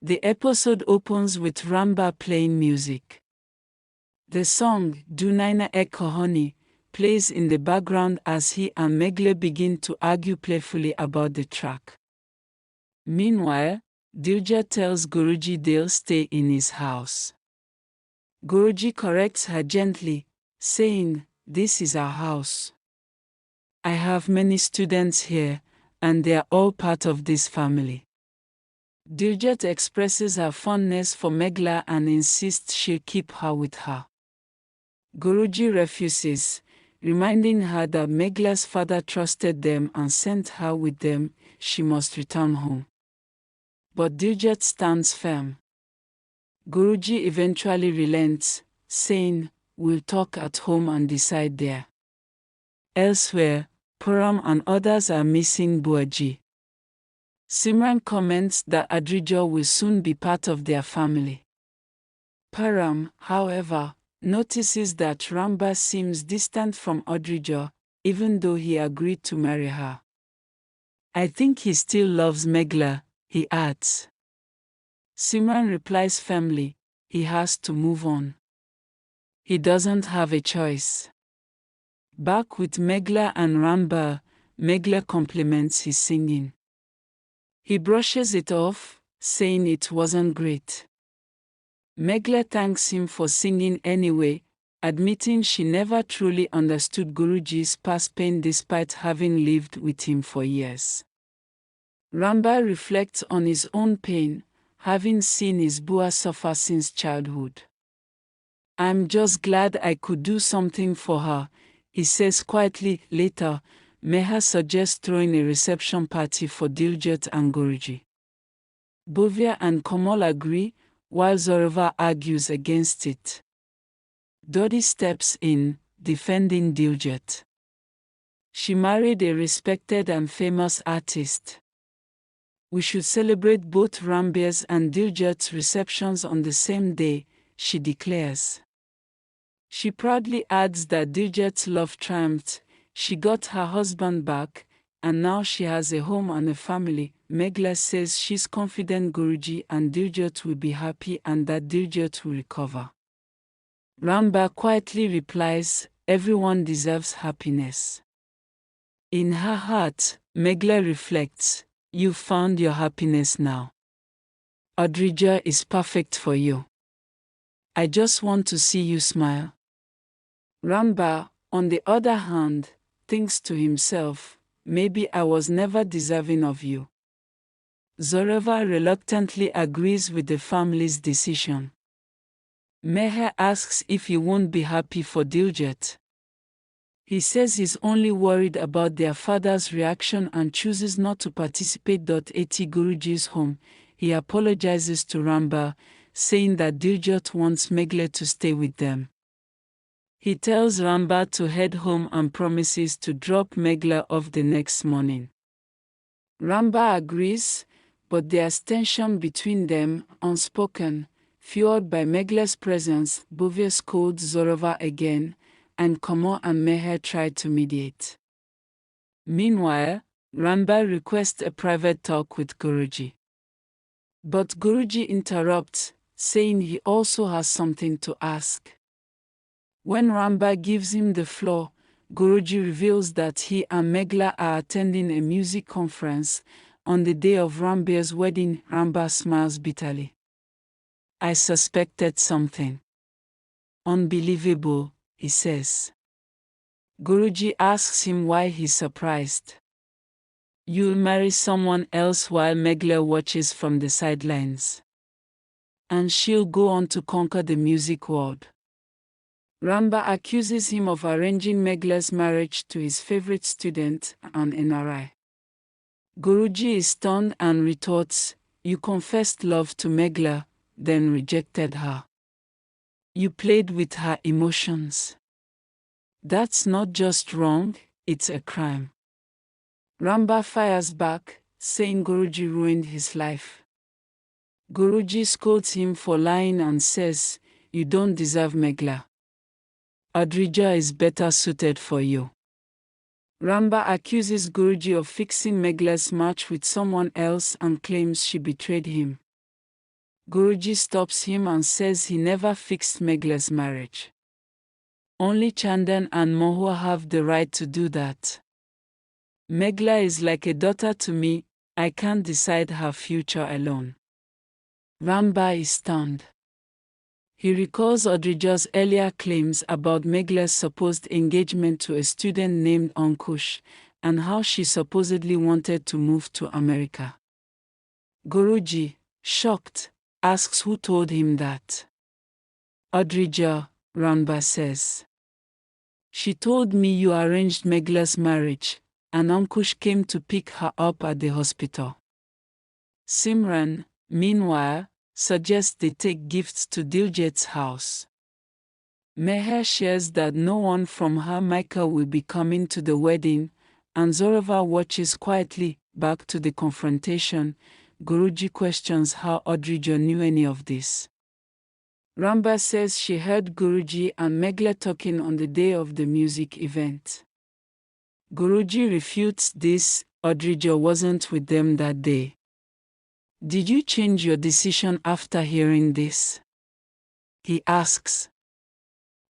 The episode opens with Ramba playing music. The song, Dunaina Ek Kahani, plays in the background as he and Meghla begin to argue playfully about the track. Meanwhile, Adhirja tells Guruji they'll stay in his house. Guruji corrects her gently, saying, "This is our house. I have many students here, and they are all part of this family." Adhirja expresses her fondness for Meghla and insists she'll keep her with her. Guruji refuses, reminding her that Meghla's father trusted them and sent her with them. She must return home. But Adhirja stands firm. Guruji eventually relents, saying, "We'll talk at home and decide there." Elsewhere, Puram and others are missing Guruji. Simran comments that Adhirja will soon be part of their family. Puram, however, notices that Ramba seems distant from Adhirja, even though he agreed to marry her. "I think he still loves Meghla," he adds. Simran replies firmly, "He has to move on. He doesn't have a choice." Back with Meghla and Ramba, Meghla compliments his singing. He brushes it off, saying it wasn't great. Meghla thanks him for singing anyway, admitting she never truly understood Guruji's past pain despite having lived with him for years. Ramba reflects on his own pain, having seen his Bua suffer since childhood. "I'm just glad I could do something for her," he says quietly. Later, Meha suggests throwing a reception party for Diljit and Guruji. Bovia and Kamal agree, while Zorova argues against it. Dodi steps in, defending Diljit. She married a respected and famous artist. "We should celebrate both Ranbir's and Diljit's receptions on the same day," she declares. She proudly adds that Diljit's love triumphed, she got her husband back, and now she has a home and a family. Meghla says she's confident Guruji and Diljit will be happy and that Diljit will recover. Ramba quietly replies, "Everyone deserves happiness." In her heart, Meghla reflects, "You found your happiness now. Adhirja is perfect for you. I just want to see you smile." Ramba, on the other hand, thinks to himself, "Maybe I was never deserving of you." Zorova reluctantly agrees with the family's decision. Meher asks if he won't be happy for Diljit. He says he's only worried about their father's reaction and chooses not to participate. At Guruji's home, he apologizes to Ramba, saying that Diljit wants Meghla to stay with them. He tells Ramba to head home and promises to drop Meghla off the next morning. Ramba agrees, but there's tension between them, unspoken, fueled by Meghla's presence. Bovia scolds Zorova again, and Kamal and Meher try to mediate. Meanwhile, Ramba requests a private talk with Guruji. But Guruji interrupts, saying he also has something to ask. When Ramba gives him the floor, Guruji reveals that he and Meghla are attending a music conference. On the day of Ranbir's wedding, Ramba smiles bitterly. "I suspected something." "Unbelievable," he says. Guruji asks him why he's surprised. "You'll marry someone else while Meghla watches from the sidelines. And she'll go on to conquer the music world." Ramba accuses him of arranging Meghla's marriage to his favorite student, an NRI. Guruji is stunned and retorts, "You confessed love to Meghla, then rejected her. You played with her emotions. That's not just wrong, it's a crime." Ramba fires back, saying Guruji ruined his life. Guruji scolds him for lying and says, "You don't deserve Meghla. Adhirja is better suited for you." Ramba accuses Guruji of fixing Meghla's match with someone else and claims she betrayed him. Guruji stops him and says he never fixed Meghla's marriage. Only Chandan and Mohua have the right to do that. Meghla is like a daughter to me, I can't decide her future alone. Ramba is stunned. He recalls Adhirja's earlier claims about Meghla's supposed engagement to a student named Ankush, and how she supposedly wanted to move to America. Guruji, shocked, asks who told him that. Adhirja, Ramba says. She told me you arranged Meghla's marriage, and Ankush came to pick her up at the hospital. Simran, meanwhile, suggests they take gifts to Diljit's house. Meher shares that no one from her Michael will be coming to the wedding, and Zorova watches quietly. Back to the confrontation, Guruji questions how Adhirja knew any of this. Ramba says she heard Guruji and Meghla talking on the day of the music event. Guruji refutes this, Adhirja wasn't with them that day. Did you change your decision after hearing this? He asks.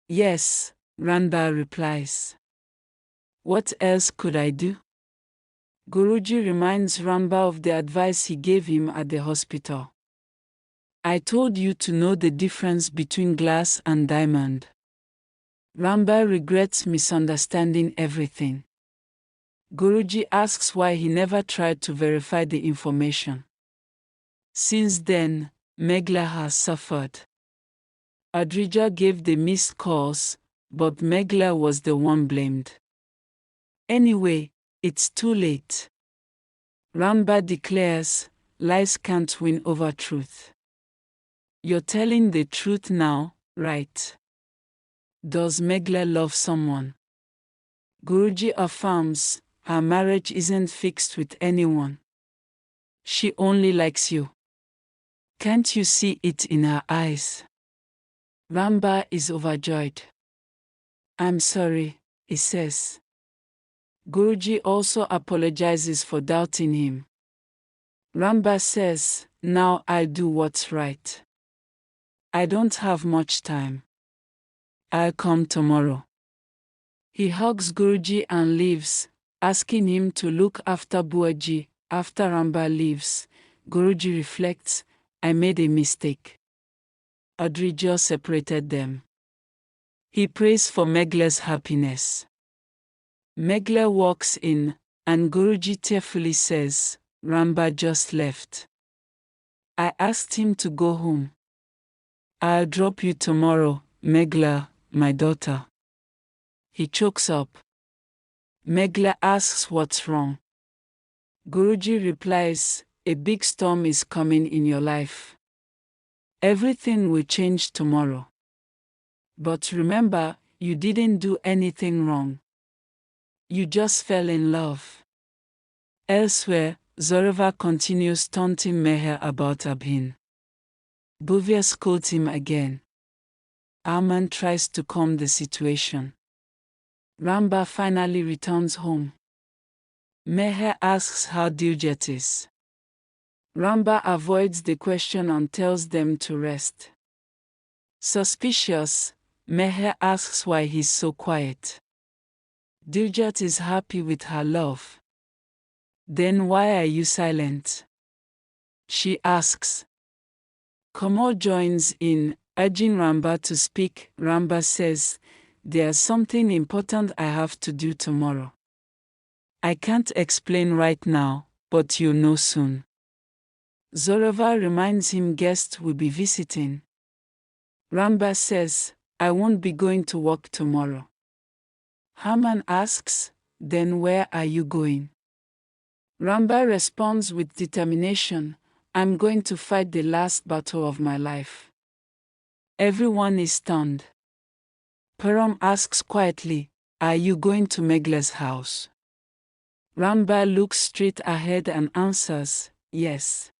Yes, Ramba replies. What else could I do? Guruji reminds Ramba of the advice he gave him at the hospital. I told you to know the difference between glass and diamond. Ramba regrets misunderstanding everything. Guruji asks why he never tried to verify the information. Since then, Meghla has suffered. Adhirja gave the missed calls, but Meghla was the one blamed. Anyway, it's too late. Ramba declares, lies can't win over truth. You're telling the truth now, right? Does Meghla love someone? Guruji affirms, her marriage isn't fixed with anyone. She only likes you. Can't you see it in her eyes? Ramba is overjoyed. I'm sorry, he says. Guruji also apologizes for doubting him. Ramba says, now I'll do what's right. I don't have much time. I'll come tomorrow. He hugs Guruji and leaves, asking him to look after Buaji. After Ramba leaves, Guruji reflects, I made a mistake. Adhirja separated them. He prays for Meghla's happiness. Meghla walks in, and Guruji tearfully says, Ramba just left. I asked him to go home. I'll drop you tomorrow, Meghla, my daughter. He chokes up. Meghla asks what's wrong. Guruji replies, a big storm is coming in your life. Everything will change tomorrow. But remember, you didn't do anything wrong. You just fell in love. Elsewhere, Zorova continues taunting Meher about Abhin. Bhuvya scolds him again. Arman tries to calm the situation. Ramba finally returns home. Meher asks how Diljit is. Ramba avoids the question and tells them to rest. Suspicious, Meher asks why he's so quiet. Diljit is happy with her love. Then why are you silent? She asks. Kamal joins in, urging Ramba to speak. Ramba says, there's something important I have to do tomorrow. I can't explain right now, but you'll know soon. Zorova reminds him guests will be visiting. Ramba says, I won't be going to work tomorrow. Haman asks, then where are you going? Ramba responds with determination, I'm going to fight the last battle of my life. Everyone is stunned. Param asks quietly, are you going to Meghla's house? Ramba looks straight ahead and answers, yes.